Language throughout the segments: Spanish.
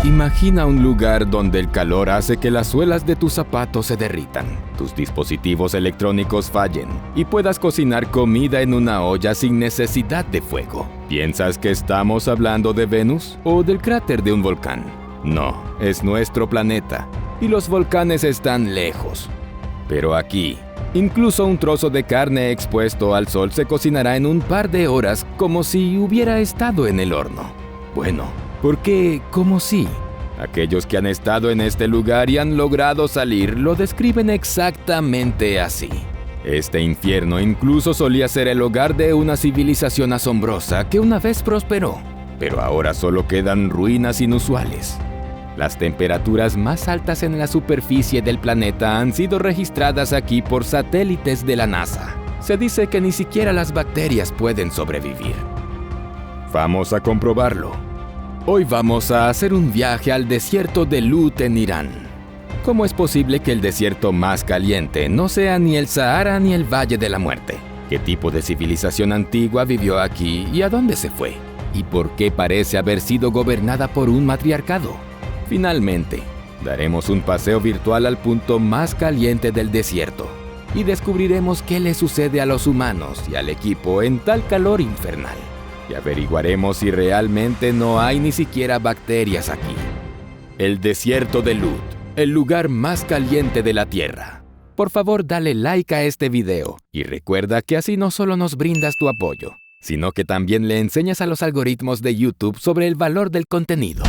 Imagina un lugar donde el calor hace que las suelas de tus zapatos se derritan, tus dispositivos electrónicos fallen y puedas cocinar comida en una olla sin necesidad de fuego. ¿Piensas que estamos hablando de Venus o del cráter de un volcán? No, es nuestro planeta y los volcanes están lejos. Pero aquí, incluso un trozo de carne expuesto al sol se cocinará en un par de horas como si hubiera estado en el horno. Bueno, ¿por qué como si? Aquellos que han estado en este lugar y han logrado salir lo describen exactamente así. Este infierno incluso solía ser el hogar de una civilización asombrosa que una vez prosperó, pero ahora solo quedan ruinas inusuales. Las temperaturas más altas en la superficie del planeta han sido registradas aquí por satélites de la NASA. Se dice que ni siquiera las bacterias pueden sobrevivir. Vamos a comprobarlo. Hoy vamos a hacer un viaje al desierto de Lut en Irán. ¿Cómo es posible que el desierto más caliente no sea ni el Sahara ni el Valle de la Muerte? ¿Qué tipo de civilización antigua vivió aquí y a dónde se fue? ¿Y por qué parece haber sido gobernada por un matriarcado? Finalmente, daremos un paseo virtual al punto más caliente del desierto y descubriremos qué le sucede a los humanos y al equipo en tal calor infernal. Y averiguaremos si realmente no hay ni siquiera bacterias aquí. El desierto de Lut, el lugar más caliente de la Tierra. Por favor, dale like a este video y recuerda que así no solo nos brindas tu apoyo, sino que también le enseñas a los algoritmos de YouTube sobre el valor del contenido.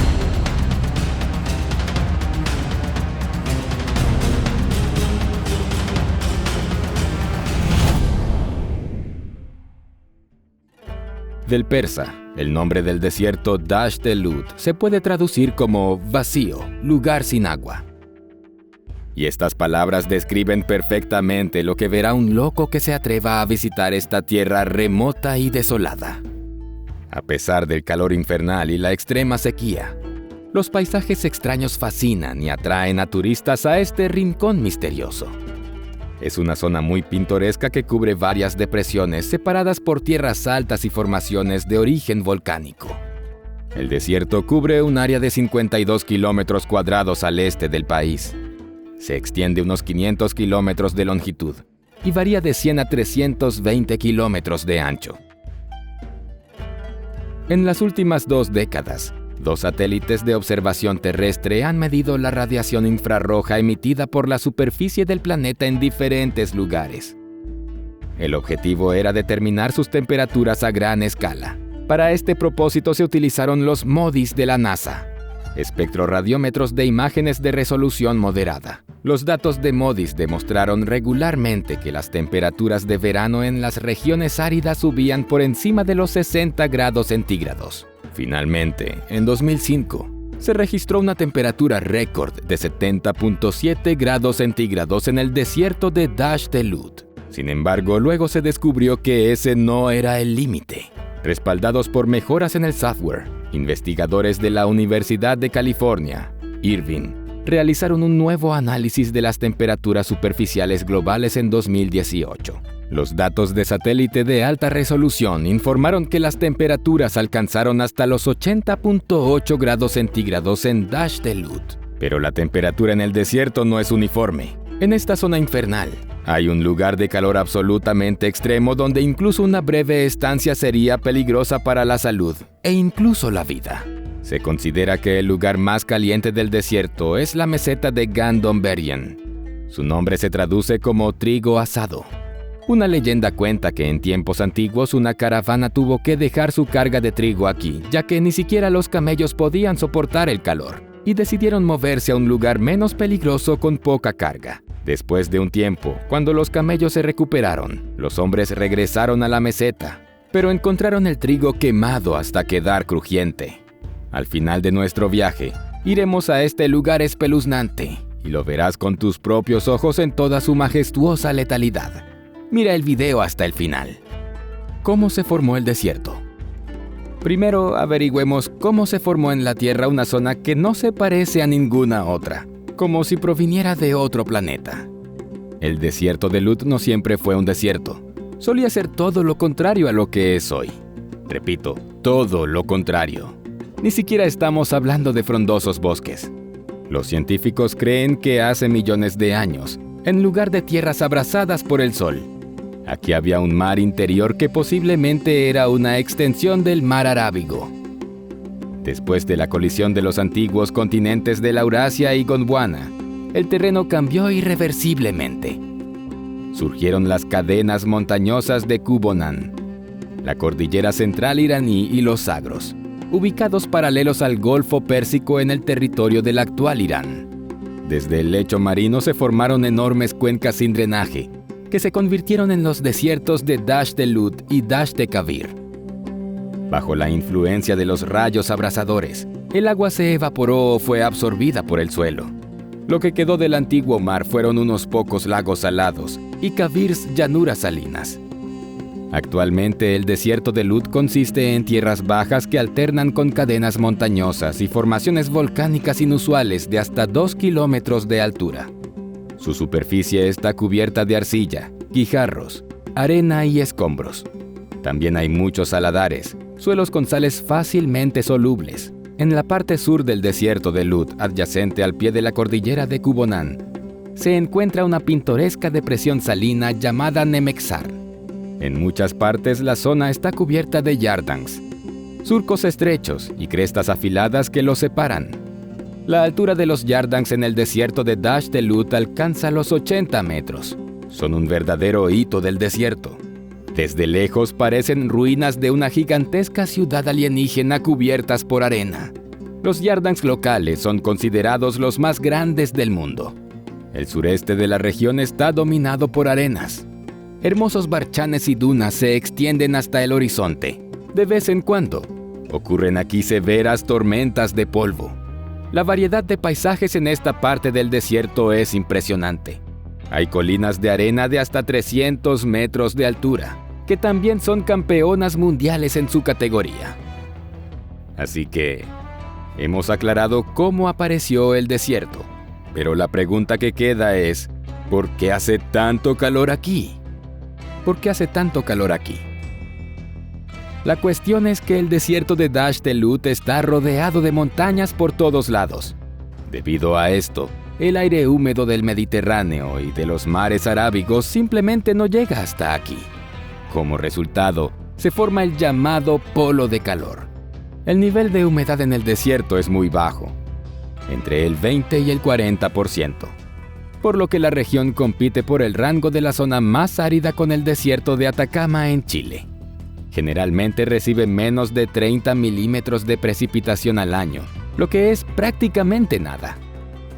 Del persa, el nombre del desierto Dasht de Lut se puede traducir como vacío, lugar sin agua. Y estas palabras describen perfectamente lo que verá un loco que se atreva a visitar esta tierra remota y desolada. A pesar del calor infernal y la extrema sequía, los paisajes extraños fascinan y atraen a turistas a este rincón misterioso. Es una zona muy pintoresca que cubre varias depresiones separadas por tierras altas y formaciones de origen volcánico. El desierto cubre un área de 52 kilómetros cuadrados al este del país. Se extiende unos 500 kilómetros de longitud y varía de 100 a 320 kilómetros de ancho. En las últimas 2 décadas, 2 satélites de observación terrestre han medido la radiación infrarroja emitida por la superficie del planeta en diferentes lugares. El objetivo era determinar sus temperaturas a gran escala. Para este propósito se utilizaron los MODIS de la NASA, espectroradiómetros de imágenes de resolución moderada. Los datos de MODIS demostraron regularmente que las temperaturas de verano en las regiones áridas subían por encima de los 60 grados centígrados. Finalmente, en 2005, se registró una temperatura récord de 70.7 grados centígrados en el desierto de Dasht de Lut. Sin embargo, luego se descubrió que ese no era el límite. Respaldados por mejoras en el software, investigadores de la Universidad de California, Irvine, realizaron un nuevo análisis de las temperaturas superficiales globales en 2018. Los datos de satélite de alta resolución informaron que las temperaturas alcanzaron hasta los 80.8 grados centígrados en Dasht de Lut. Pero la temperatura en el desierto no es uniforme. En esta zona infernal, hay un lugar de calor absolutamente extremo donde incluso una breve estancia sería peligrosa para la salud e incluso la vida. Se considera que el lugar más caliente del desierto es la meseta de Gandomberian. Su nombre se traduce como trigo asado. Una leyenda cuenta que en tiempos antiguos una caravana tuvo que dejar su carga de trigo aquí, ya que ni siquiera los camellos podían soportar el calor, y decidieron moverse a un lugar menos peligroso con poca carga. Después de un tiempo, cuando los camellos se recuperaron, los hombres regresaron a la meseta, pero encontraron el trigo quemado hasta quedar crujiente. Al final de nuestro viaje, iremos a este lugar espeluznante, y lo verás con tus propios ojos en toda su majestuosa letalidad. Mira el video hasta el final. ¿Cómo se formó el desierto? Primero averigüemos cómo se formó en la Tierra una zona que no se parece a ninguna otra, como si proviniera de otro planeta. El desierto de Lut no siempre fue un desierto. Solía ser todo lo contrario a lo que es hoy. Repito, todo lo contrario. Ni siquiera estamos hablando de frondosos bosques. Los científicos creen que hace millones de años, en lugar de tierras abrasadas por el sol, aquí había un mar interior que posiblemente era una extensión del mar Arábigo. Después de la colisión de los antiguos continentes de Laurasia y Gondwana, el terreno cambió irreversiblemente. Surgieron las cadenas montañosas de Kubonan, la cordillera central iraní y los Zagros, ubicados paralelos al Golfo Pérsico en el territorio del actual Irán. Desde el lecho marino se formaron enormes cuencas sin drenaje, que se convirtieron en los desiertos de Dasht de Lut y Dasht de Kavir. Bajo la influencia de los rayos abrasadores, el agua se evaporó o fue absorbida por el suelo. Lo que quedó del antiguo mar fueron unos pocos lagos salados y Kavirs llanuras salinas. Actualmente el desierto de Lut consiste en tierras bajas que alternan con cadenas montañosas y formaciones volcánicas inusuales de hasta 2 kilómetros de altura. Su superficie está cubierta de arcilla, guijarros, arena y escombros. También hay muchos saladares, suelos con sales fácilmente solubles. En la parte sur del desierto de Lut, adyacente al pie de la cordillera de Kubonan, se encuentra una pintoresca depresión salina llamada Nemexar. En muchas partes la zona está cubierta de yardangs, surcos estrechos y crestas afiladas que los separan. La altura de los yardangs en el desierto de Dasht de Lut alcanza los 80 metros. Son un verdadero hito del desierto. Desde lejos parecen ruinas de una gigantesca ciudad alienígena cubiertas por arena. Los yardangs locales son considerados los más grandes del mundo. El sureste de la región está dominado por arenas. Hermosos barchanes y dunas se extienden hasta el horizonte. De vez en cuando, ocurren aquí severas tormentas de polvo. La variedad de paisajes en esta parte del desierto es impresionante. Hay colinas de arena de hasta 300 metros de altura, que también son campeonas mundiales en su categoría. Así que, hemos aclarado cómo apareció el desierto. Pero la pregunta que queda es, ¿por qué hace tanto calor aquí? ¿Por qué hace tanto calor aquí? La cuestión es que el desierto de Dasht de Lut está rodeado de montañas por todos lados. Debido a esto, el aire húmedo del Mediterráneo y de los mares arábigos simplemente no llega hasta aquí. Como resultado, se forma el llamado polo de calor. El nivel de humedad en el desierto es muy bajo, entre el 20 y el 40%. Por lo que la región compite por el rango de la zona más árida con el desierto de Atacama en Chile. Generalmente recibe menos de 30 milímetros de precipitación al año, lo que es prácticamente nada.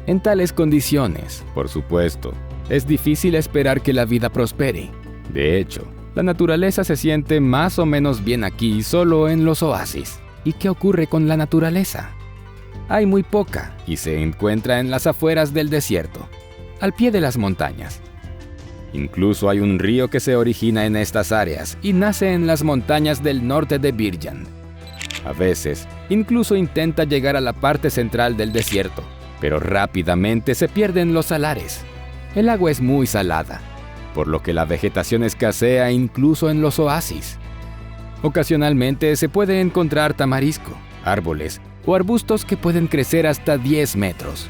En tales condiciones, por supuesto, es difícil esperar que la vida prospere. De hecho, la naturaleza se siente más o menos bien aquí solo en los oasis. ¿Y qué ocurre con la naturaleza? Hay muy poca y se encuentra en las afueras del desierto, al pie de las montañas. Incluso hay un río que se origina en estas áreas y nace en las montañas del norte de Birjan. A veces, incluso intenta llegar a la parte central del desierto, pero rápidamente se pierden los salares. El agua es muy salada, por lo que la vegetación escasea incluso en los oasis. Ocasionalmente se puede encontrar tamarisco, árboles o arbustos que pueden crecer hasta 10 metros.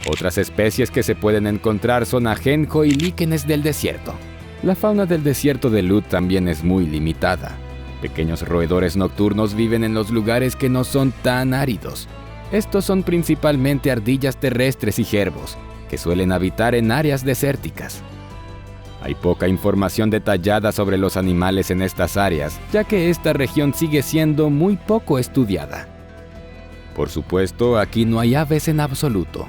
Otras especies que se pueden encontrar son ajenjo y líquenes del desierto. La fauna del desierto de Lut también es muy limitada. Pequeños roedores nocturnos viven en los lugares que no son tan áridos. Estos son principalmente ardillas terrestres y jerbos, que suelen habitar en áreas desérticas. Hay poca información detallada sobre los animales en estas áreas, ya que esta región sigue siendo muy poco estudiada. Por supuesto, aquí no hay aves en absoluto.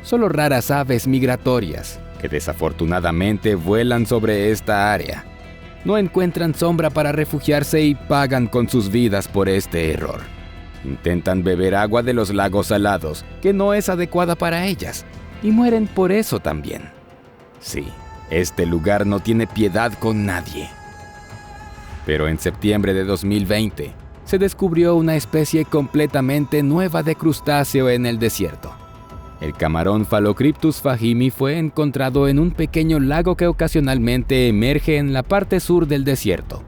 Solo raras aves migratorias, que desafortunadamente vuelan sobre esta área. No encuentran sombra para refugiarse y pagan con sus vidas por este error. Intentan beber agua de los lagos salados, que no es adecuada para ellas, y mueren por eso también. Sí, este lugar no tiene piedad con nadie. Pero en septiembre de 2020, se descubrió una especie completamente nueva de crustáceo en el desierto. El camarón Phalocryptus fahimi fue encontrado en un pequeño lago que ocasionalmente emerge en la parte sur del desierto.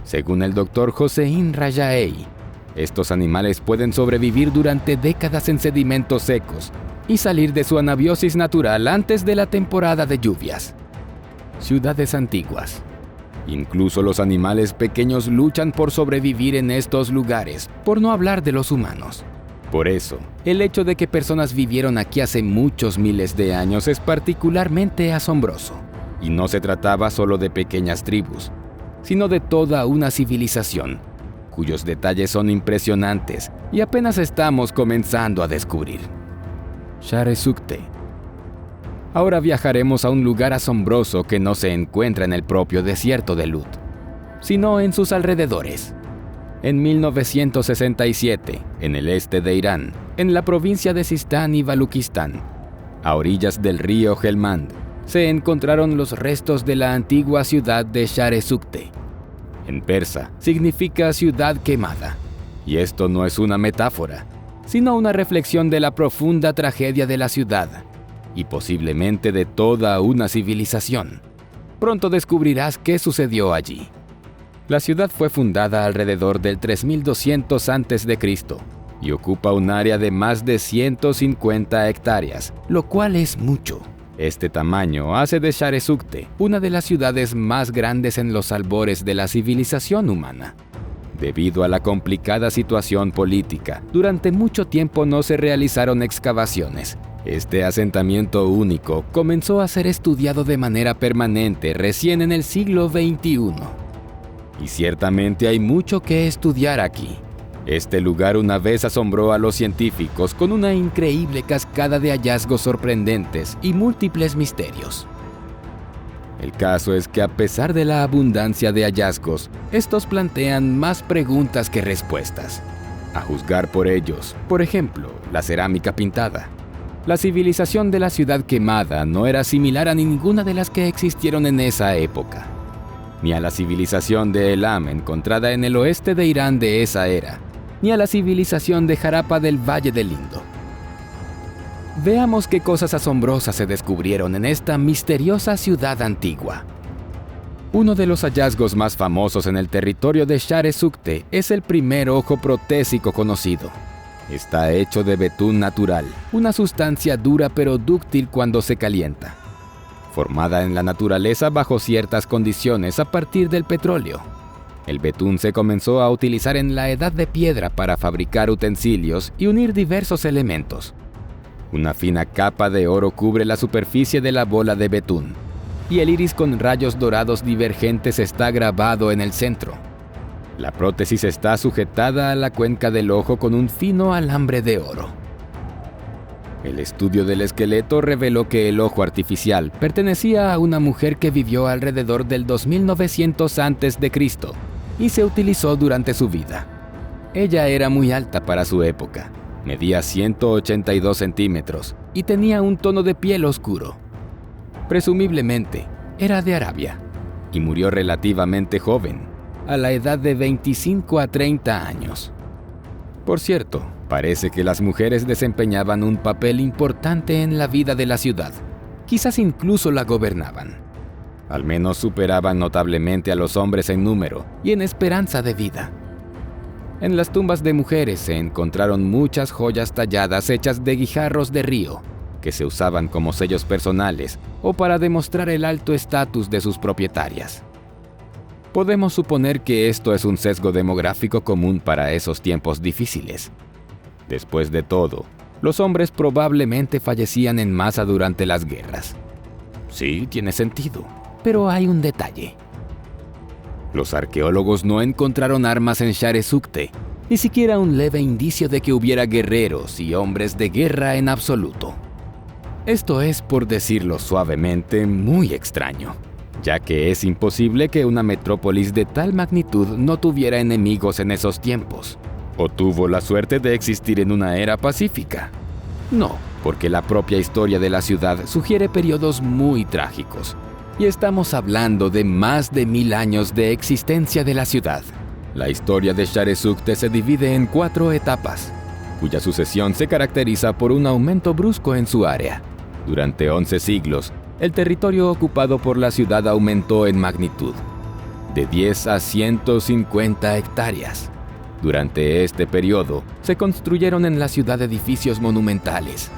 Según el Dr. Hossein Rajaei, Estos animales pueden sobrevivir durante décadas en sedimentos secos y salir de su anabiosis natural antes de la temporada de lluvias. Ciudades antiguas. Incluso los animales pequeños luchan por sobrevivir en estos lugares, por no hablar de los humanos. Por eso, el hecho de que personas vivieron aquí hace muchos miles de años es particularmente asombroso. Y no se trataba solo de pequeñas tribus, sino de toda una civilización, cuyos detalles son impresionantes y apenas estamos comenzando a descubrir. Share Sukte. Ahora viajaremos a un lugar asombroso que no se encuentra en el propio desierto de Lut, sino en sus alrededores. En 1967, en el este de Irán, en la provincia de Sistán y Baluchistán, a orillas del río Helmand, se encontraron los restos de la antigua ciudad de Share Sukte. En persa, significa ciudad quemada. Y esto no es una metáfora, sino una reflexión de la profunda tragedia de la ciudad, y posiblemente de toda una civilización. Pronto descubrirás qué sucedió allí. La ciudad fue fundada alrededor del 3200 a.C. y ocupa un área de más de 150 hectáreas, lo cual es mucho. Este tamaño hace de Share Sukte una de las ciudades más grandes en los albores de la civilización humana. Debido a la complicada situación política, durante mucho tiempo no se realizaron excavaciones. Este asentamiento único comenzó a ser estudiado de manera permanente recién en el siglo XXI. Y ciertamente hay mucho que estudiar aquí. Este lugar una vez asombró a los científicos con una increíble cascada de hallazgos sorprendentes y múltiples misterios. El caso es que a pesar de la abundancia de hallazgos, estos plantean más preguntas que respuestas. A juzgar por ellos, por ejemplo, la cerámica pintada. La civilización de la ciudad quemada no era similar a ninguna de las que existieron en esa época, ni a la civilización de Elam encontrada en el oeste de Irán de esa era, ni a la civilización de Harappa del Valle del Indo. Veamos qué cosas asombrosas se descubrieron en esta misteriosa ciudad antigua. Uno de los hallazgos más famosos en el territorio de Share Sukte es el primer ojo protésico conocido. Está hecho de betún natural, una sustancia dura pero dúctil cuando se calienta, formada en la naturaleza bajo ciertas condiciones a partir del petróleo. El betún se comenzó a utilizar en la Edad de Piedra para fabricar utensilios y unir diversos elementos. Una fina capa de oro cubre la superficie de la bola de betún, y el iris con rayos dorados divergentes está grabado en el centro. La prótesis está sujetada a la cuenca del ojo con un fino alambre de oro. El estudio del esqueleto reveló que el ojo artificial pertenecía a una mujer que vivió alrededor del 2900 a.C. y se utilizó durante su vida. Ella era muy alta para su época, medía 182 centímetros y tenía un tono de piel oscuro. Presumiblemente, era de Arabia y murió relativamente joven, a la edad de 25 a 30 años. Por cierto, parece que las mujeres desempeñaban un papel importante en la vida de la ciudad, quizás incluso la gobernaban. Al menos superaban notablemente a los hombres en número y en esperanza de vida. En las tumbas de mujeres se encontraron muchas joyas talladas hechas de guijarros de río, que se usaban como sellos personales o para demostrar el alto estatus de sus propietarias. Podemos suponer que esto es un sesgo demográfico común para esos tiempos difíciles. Después de todo, los hombres probablemente fallecían en masa durante las guerras. Sí, tiene sentido, pero hay un detalle. Los arqueólogos no encontraron armas en Share Sukte, ni siquiera un leve indicio de que hubiera guerreros y hombres de guerra en absoluto. Esto es, por decirlo suavemente, muy extraño, ya que es imposible que una metrópolis de tal magnitud no tuviera enemigos en esos tiempos. ¿O tuvo la suerte de existir en una era pacífica? No, porque la propia historia de la ciudad sugiere periodos muy trágicos. Y estamos hablando de más de 1000 años de existencia de la ciudad. La historia de Share Sukte se divide en 4 etapas, cuya sucesión se caracteriza por un aumento brusco en su área. Durante 11 siglos, el territorio ocupado por la ciudad aumentó en magnitud, de 10 a 150 hectáreas. Durante este periodo, se construyeron en la ciudad edificios monumentales,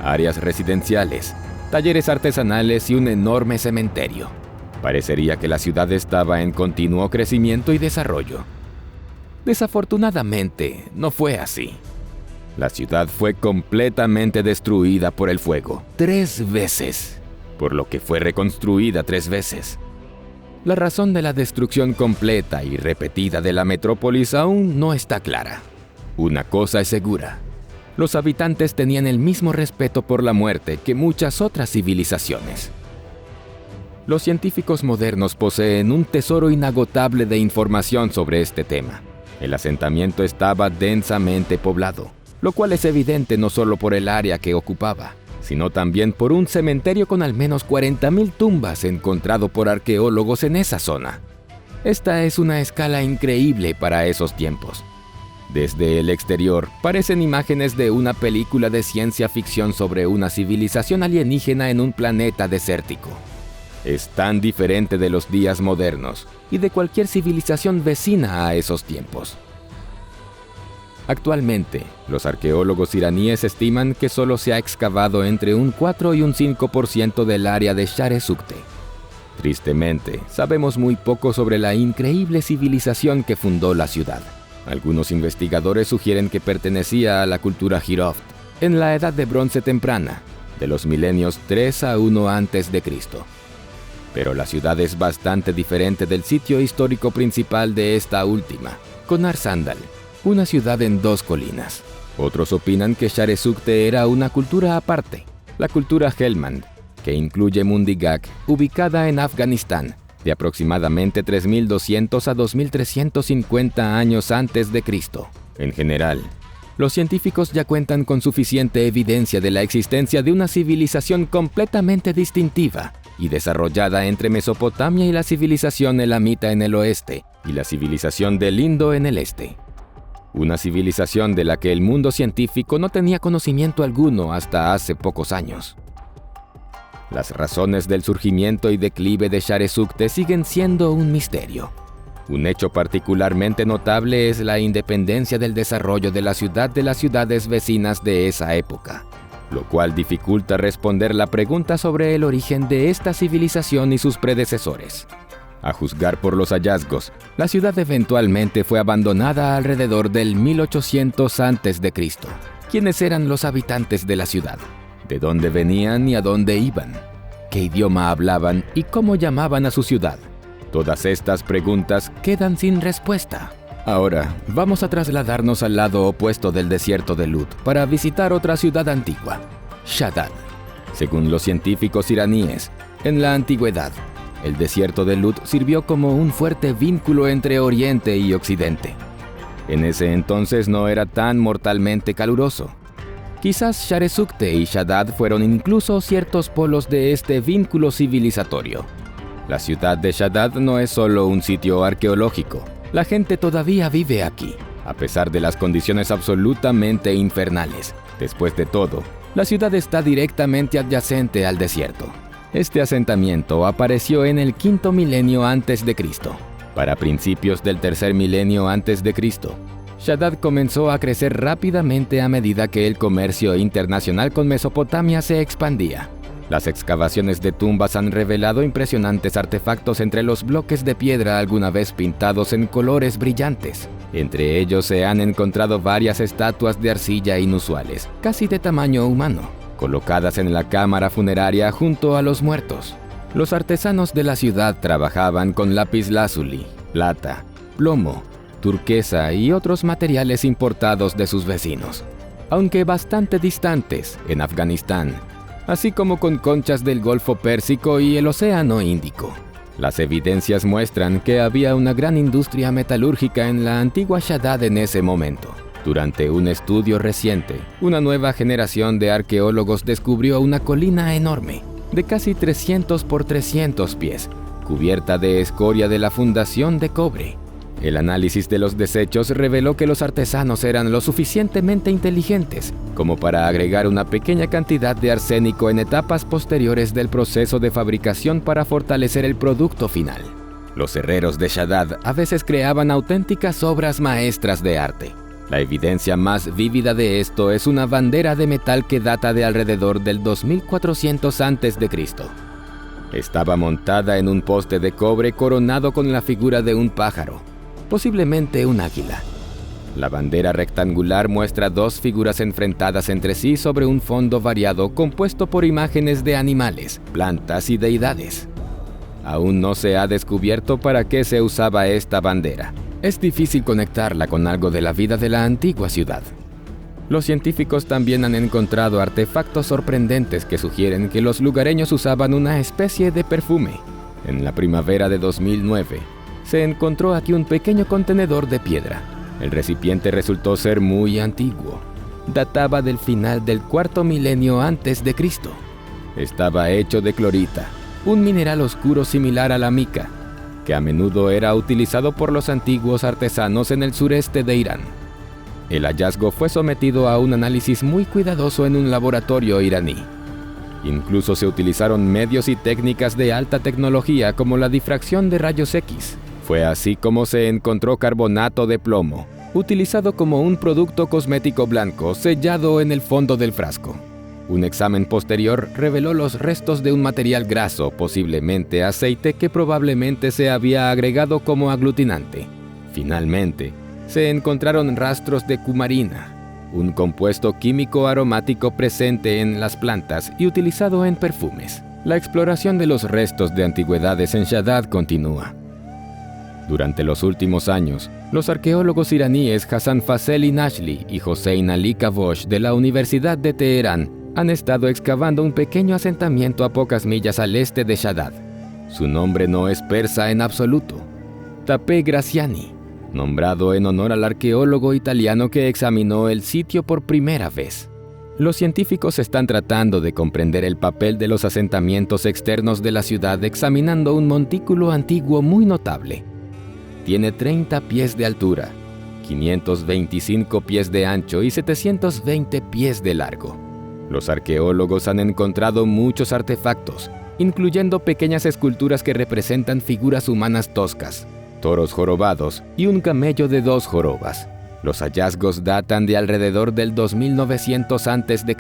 áreas residenciales, talleres artesanales y un enorme cementerio. Parecería que la ciudad estaba en continuo crecimiento y desarrollo. Desafortunadamente, no fue así. La ciudad fue completamente destruida por el fuego 3 veces, por lo que fue reconstruida 3 veces. La razón de la destrucción completa y repetida de la metrópolis aún no está clara. Una cosa es segura: los habitantes tenían el mismo respeto por la muerte que muchas otras civilizaciones. Los científicos modernos poseen un tesoro inagotable de información sobre este tema. El asentamiento estaba densamente poblado, lo cual es evidente no solo por el área que ocupaba, sino también por un cementerio con al menos 40,000 tumbas encontrado por arqueólogos en esa zona. Esta es una escala increíble para esos tiempos. Desde el exterior, parecen imágenes de una película de ciencia ficción sobre una civilización alienígena en un planeta desértico. Es tan diferente de los días modernos y de cualquier civilización vecina a esos tiempos. Actualmente, los arqueólogos iraníes estiman que solo se ha excavado entre un 4 y un 5% del área de Share Sukte. Tristemente, sabemos muy poco sobre la increíble civilización que fundó la ciudad. Algunos investigadores sugieren que pertenecía a la cultura Hiroft, en la edad de bronce temprana, de los milenios 3 a 1 a.C. Pero la ciudad es bastante diferente del sitio histórico principal de esta última, Konar Sandal, una ciudad en 2 colinas. Otros opinan que Share Sukte era una cultura aparte, la cultura Helmand, que incluye Mundigak, ubicada en Afganistán, de aproximadamente 3.200 a 2.350 años antes de Cristo. En general, los científicos ya cuentan con suficiente evidencia de la existencia de una civilización completamente distintiva y desarrollada entre Mesopotamia y la civilización elamita en el oeste y la civilización del Indo en el este. Una civilización de la que el mundo científico no tenía conocimiento alguno hasta hace pocos años. Las razones del surgimiento y declive de Share Sukte siguen siendo un misterio. Un hecho particularmente notable es la independencia del desarrollo de la ciudad de las ciudades vecinas de esa época, lo cual dificulta responder la pregunta sobre el origen de esta civilización y sus predecesores. A juzgar por los hallazgos, la ciudad eventualmente fue abandonada alrededor del 1800 a.C. ¿Quiénes eran los habitantes de la ciudad? ¿De dónde venían y a dónde iban? ¿Qué idioma hablaban y cómo llamaban a su ciudad? Todas estas preguntas quedan sin respuesta. Ahora, vamos a trasladarnos al lado opuesto del desierto de Lut para visitar otra ciudad antigua, Shaddad. Según los científicos iraníes, en la antigüedad, el desierto de Lut sirvió como un fuerte vínculo entre Oriente y Occidente. En ese entonces no era tan mortalmente caluroso. Quizás Share Sukte y Shaddad fueron incluso ciertos polos de este vínculo civilizatorio. La ciudad de Shaddad no es solo un sitio arqueológico. La gente todavía vive aquí, a pesar de las condiciones absolutamente infernales. Después de todo, la ciudad está directamente adyacente al desierto. Este asentamiento apareció en el quinto milenio antes de Cristo. Para principios del tercer milenio antes de Cristo, Shaddad comenzó a crecer rápidamente a medida que el comercio internacional con Mesopotamia se expandía. Las excavaciones de tumbas han revelado impresionantes artefactos entre los bloques de piedra alguna vez pintados en colores brillantes. Entre ellos se han encontrado varias estatuas de arcilla inusuales, casi de tamaño humano, colocadas en la cámara funeraria junto a los muertos. Los artesanos de la ciudad trabajaban con lapislázuli, plata, plomo, turquesa y otros materiales importados de sus vecinos, aunque bastante distantes, en Afganistán, así como con conchas del Golfo Pérsico y el Océano Índico. Las evidencias muestran que había una gran industria metalúrgica en la antigua Shaddad en ese momento. Durante un estudio reciente, una nueva generación de arqueólogos descubrió una colina enorme, de casi 300 por 300 pies, cubierta de escoria de la fundación de cobre. El análisis de los desechos reveló que los artesanos eran lo suficientemente inteligentes como para agregar una pequeña cantidad de arsénico en etapas posteriores del proceso de fabricación para fortalecer el producto final. Los herreros de Shaddad a veces creaban auténticas obras maestras de arte. La evidencia más vívida de esto es una bandera de metal que data de alrededor del 2400 a.C. Estaba montada en un poste de cobre coronado con la figura de un pájaro, posiblemente un águila. La bandera rectangular muestra dos figuras enfrentadas entre sí sobre un fondo variado compuesto por imágenes de animales, plantas y deidades. Aún no se ha descubierto para qué se usaba esta bandera. Es difícil conectarla con algo de la vida de la antigua ciudad. Los científicos también han encontrado artefactos sorprendentes que sugieren que los lugareños usaban una especie de perfume. En la primavera de 2009, se encontró aquí un pequeño contenedor de piedra. El recipiente resultó ser muy antiguo. Databa del final del cuarto milenio antes de Cristo. Estaba hecho de clorita, un mineral oscuro similar a la mica, que a menudo era utilizado por los antiguos artesanos en el sureste de Irán. El hallazgo fue sometido a un análisis muy cuidadoso en un laboratorio iraní. Incluso se utilizaron medios y técnicas de alta tecnología como la difracción de rayos X. Fue así como se encontró carbonato de plomo, utilizado como un producto cosmético blanco sellado en el fondo del frasco. Un examen posterior reveló los restos de un material graso, posiblemente aceite, que probablemente se había agregado como aglutinante. Finalmente, se encontraron rastros de cumarina, un compuesto químico aromático presente en las plantas y utilizado en perfumes. La exploración de los restos de antigüedades en Shaddad continúa. Durante los últimos años, los arqueólogos iraníes Hassan Fazel Nashli y Hossein Ali Kavosh de la Universidad de Teherán han estado excavando un pequeño asentamiento a pocas millas al este de Shaddad. Su nombre no es persa en absoluto. Tepe Graziani, nombrado en honor al arqueólogo italiano que examinó el sitio por primera vez. Los científicos están tratando de comprender el papel de los asentamientos externos de la ciudad examinando un montículo antiguo muy notable. Tiene 30 pies de altura, 525 pies de ancho y 720 pies de largo. Los arqueólogos han encontrado muchos artefactos, incluyendo pequeñas esculturas que representan figuras humanas toscas, toros jorobados y un camello de 2 jorobas. Los hallazgos datan de alrededor del 2900 a.C.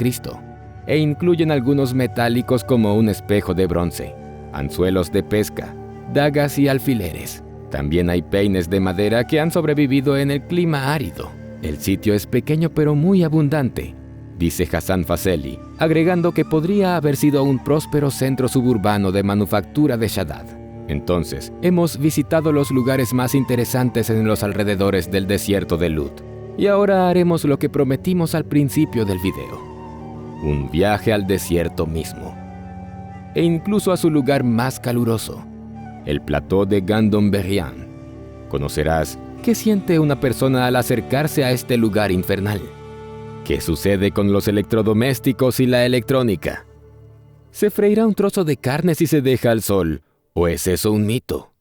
e incluyen algunos metálicos como un espejo de bronce, anzuelos de pesca, dagas y alfileres. También hay peines de madera que han sobrevivido en el clima árido. El sitio es pequeño pero muy abundante, dice Hassan Fazeli, agregando que podría haber sido un próspero centro suburbano de manufactura de Shaddad. Entonces, hemos visitado los lugares más interesantes en los alrededores del desierto de Lut. Y ahora haremos lo que prometimos al principio del video. Un viaje al desierto mismo. E incluso a su lugar más caluroso, el plató de Gandon-Berrian. Conocerás qué siente una persona al acercarse a este lugar infernal. ¿Qué sucede con los electrodomésticos y la electrónica? ¿Se freirá un trozo de carne si se deja al sol? ¿O es eso un mito?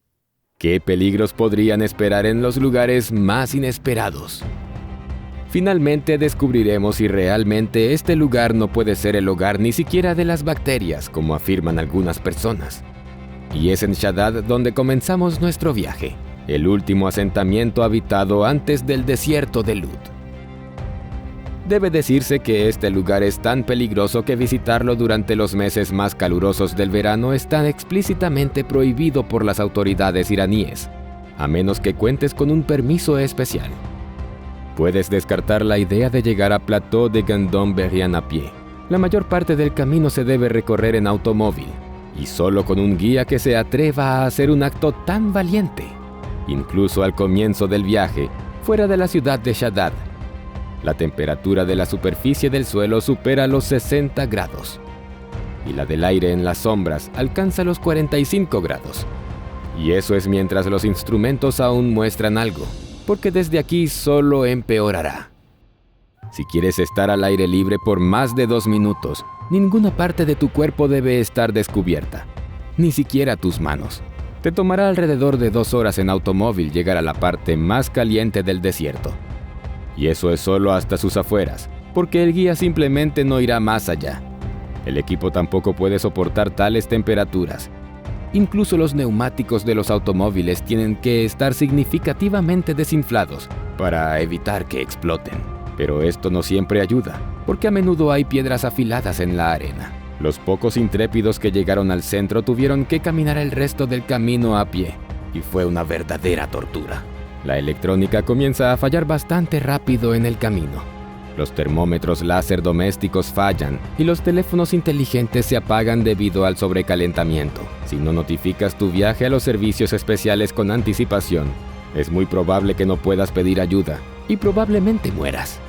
¿Qué peligros podrían esperar en los lugares más inesperados? Finalmente descubriremos si realmente este lugar no puede ser el hogar ni siquiera de las bacterias, como afirman algunas personas. Y es en Shaddad donde comenzamos nuestro viaje, el último asentamiento habitado antes del desierto de Lut. Debe decirse que este lugar es tan peligroso que visitarlo durante los meses más calurosos del verano está explícitamente prohibido por las autoridades iraníes, a menos que cuentes con un permiso especial. Puedes descartar la idea de llegar a Plató de Gandon-Berrian a pie. La mayor parte del camino se debe recorrer en automóvil, y solo con un guía que se atreva a hacer un acto tan valiente. Incluso al comienzo del viaje, fuera de la ciudad de Shaddad, la temperatura de la superficie del suelo supera los 60 grados, y la del aire en las sombras alcanza los 45 grados. Y eso es mientras los instrumentos aún muestran algo, porque desde aquí solo empeorará. Si quieres estar al aire libre por más de 2 minutos, ninguna parte de tu cuerpo debe estar descubierta, ni siquiera tus manos. Te tomará alrededor de 2 horas en automóvil llegar a la parte más caliente del desierto. Y eso es solo hasta sus afueras, porque el guía simplemente no irá más allá. El equipo tampoco puede soportar tales temperaturas. Incluso los neumáticos de los automóviles tienen que estar significativamente desinflados para evitar que exploten. Pero esto no siempre ayuda, porque a menudo hay piedras afiladas en la arena. Los pocos intrépidos que llegaron al centro tuvieron que caminar el resto del camino a pie, y fue una verdadera tortura. La electrónica comienza a fallar bastante rápido en el camino. Los termómetros láser domésticos fallan y los teléfonos inteligentes se apagan debido al sobrecalentamiento. Si no notificas tu viaje a los servicios especiales con anticipación, es muy probable que no puedas pedir ayuda y probablemente mueras.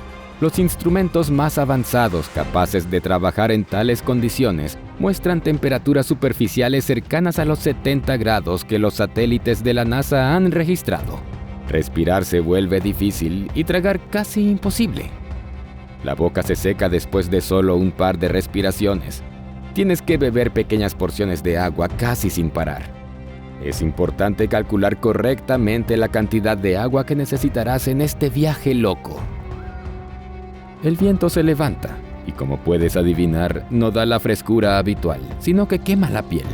Los instrumentos más avanzados capaces de trabajar en tales condiciones muestran temperaturas superficiales cercanas a los 70 grados que los satélites de la NASA han registrado. Respirar se vuelve difícil y tragar casi imposible. La boca se seca después de solo un par de respiraciones. Tienes que beber pequeñas porciones de agua casi sin parar. Es importante calcular correctamente la cantidad de agua que necesitarás en este viaje loco. El viento se levanta y, como puedes adivinar, no da la frescura habitual, sino que quema la piel.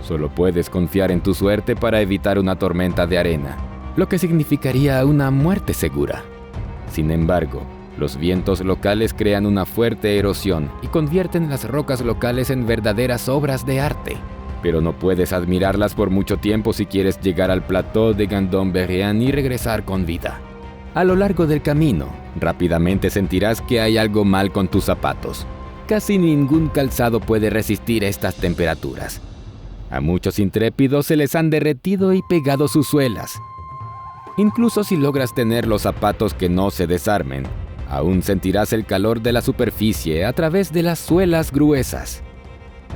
Solo puedes confiar en tu suerte para evitar una tormenta de arena, lo que significaría una muerte segura. Sin embargo, los vientos locales crean una fuerte erosión y convierten las rocas locales en verdaderas obras de arte. Pero no puedes admirarlas por mucho tiempo si quieres llegar al plató de Gandon-Berrien y regresar con vida. A lo largo del camino, rápidamente sentirás que hay algo mal con tus zapatos. Casi ningún calzado puede resistir estas temperaturas. A muchos intrépidos se les han derretido y pegado sus suelas. Incluso si logras tener los zapatos que no se desarmen, aún sentirás el calor de la superficie a través de las suelas gruesas.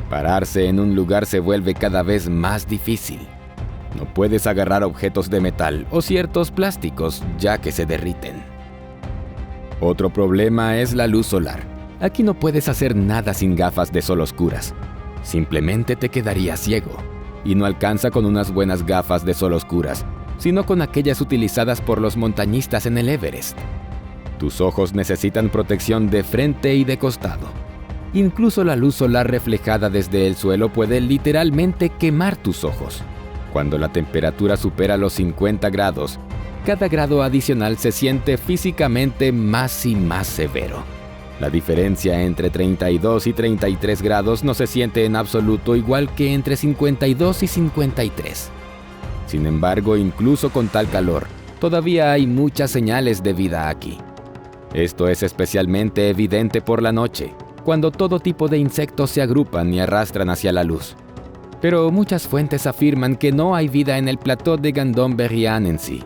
Pararse en un lugar se vuelve cada vez más difícil. No puedes agarrar objetos de metal o ciertos plásticos ya que se derriten. Otro problema es la luz solar. Aquí no puedes hacer nada sin gafas de sol oscuras. Simplemente te quedarías ciego. Y no alcanza con unas buenas gafas de sol oscuras, sino con aquellas utilizadas por los montañistas en el Everest. Tus ojos necesitan protección de frente y de costado. Incluso la luz solar reflejada desde el suelo puede literalmente quemar tus ojos. Cuando la temperatura supera los 50 grados, cada grado adicional se siente físicamente más y más severo. La diferencia entre 32 y 33 grados no se siente en absoluto igual que entre 52 y 53. Sin embargo, incluso con tal calor, todavía hay muchas señales de vida aquí. Esto es especialmente evidente por la noche, cuando todo tipo de insectos se agrupan y arrastran hacia la luz. Pero muchas fuentes afirman que no hay vida en el plató de Gandon-Berrien en sí,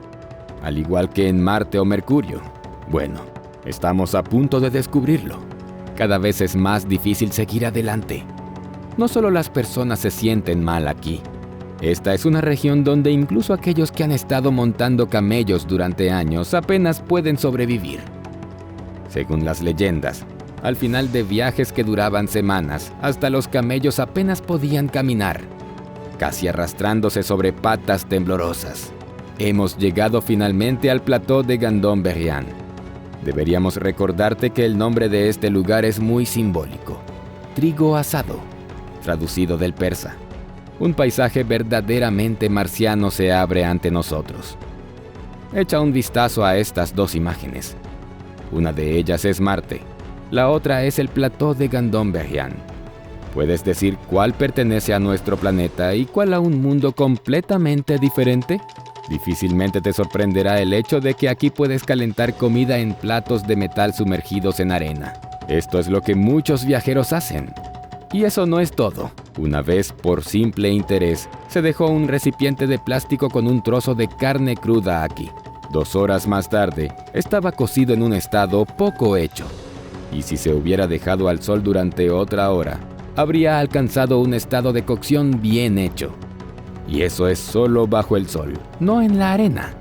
al igual que en Marte o Mercurio. Bueno, estamos a punto de descubrirlo. Cada vez es más difícil seguir adelante. No solo las personas se sienten mal aquí. Esta es una región donde incluso aquellos que han estado montando camellos durante años apenas pueden sobrevivir. Según las leyendas, al final de viajes que duraban semanas, hasta los camellos apenas podían caminar, casi arrastrándose sobre patas temblorosas. Hemos llegado finalmente al plató de Gandon-Berrien. Deberíamos recordarte que el nombre de este lugar es muy simbólico. Trigo asado, traducido del persa. Un paisaje verdaderamente marciano se abre ante nosotros. Echa un vistazo a estas dos imágenes. Una de ellas es Marte, la otra es el plató de Gandon-Berrien. ¿Puedes decir cuál pertenece a nuestro planeta y cuál a un mundo completamente diferente? Difícilmente te sorprenderá el hecho de que aquí puedes calentar comida en platos de metal sumergidos en arena. Esto es lo que muchos viajeros hacen. Y eso no es todo. Una vez, por simple interés, se dejó un recipiente de plástico con un trozo de carne cruda aquí. 2 horas más tarde, estaba cocido en un estado poco hecho. Y si se hubiera dejado al sol durante otra hora, habría alcanzado un estado de cocción bien hecho. Y eso es solo bajo el sol, no en la arena.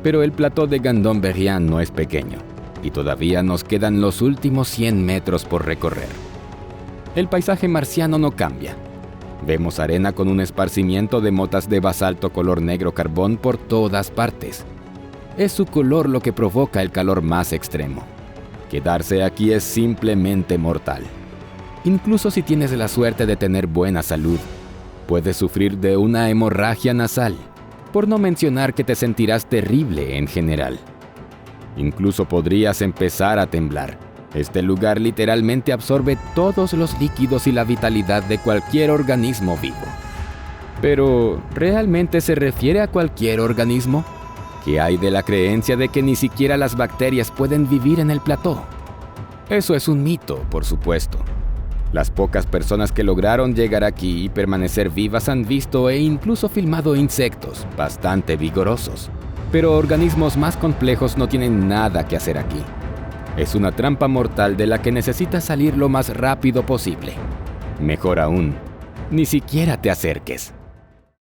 Pero el plató de Gandon-Berrien no es pequeño, y todavía nos quedan los últimos 100 metros por recorrer. El paisaje marciano no cambia. Vemos arena con un esparcimiento de motas de basalto color negro carbón por todas partes. Es su color lo que provoca el calor más extremo. Quedarse aquí es simplemente mortal. Incluso si tienes la suerte de tener buena salud, Puedes sufrir de una hemorragia nasal, por no mencionar que te sentirás terrible en general. Incluso podrías empezar a temblar. Este lugar literalmente absorbe todos los líquidos y la vitalidad de cualquier organismo vivo. Pero, ¿realmente se refiere a cualquier organismo? ¿Qué hay de la creencia de que ni siquiera las bacterias pueden vivir en el plató? Eso es un mito, por supuesto. Las pocas personas que lograron llegar aquí y permanecer vivas han visto e incluso filmado insectos bastante vigorosos. Pero organismos más complejos no tienen nada que hacer aquí. Es una trampa mortal de la que necesitas salir lo más rápido posible. Mejor aún, ni siquiera te acerques.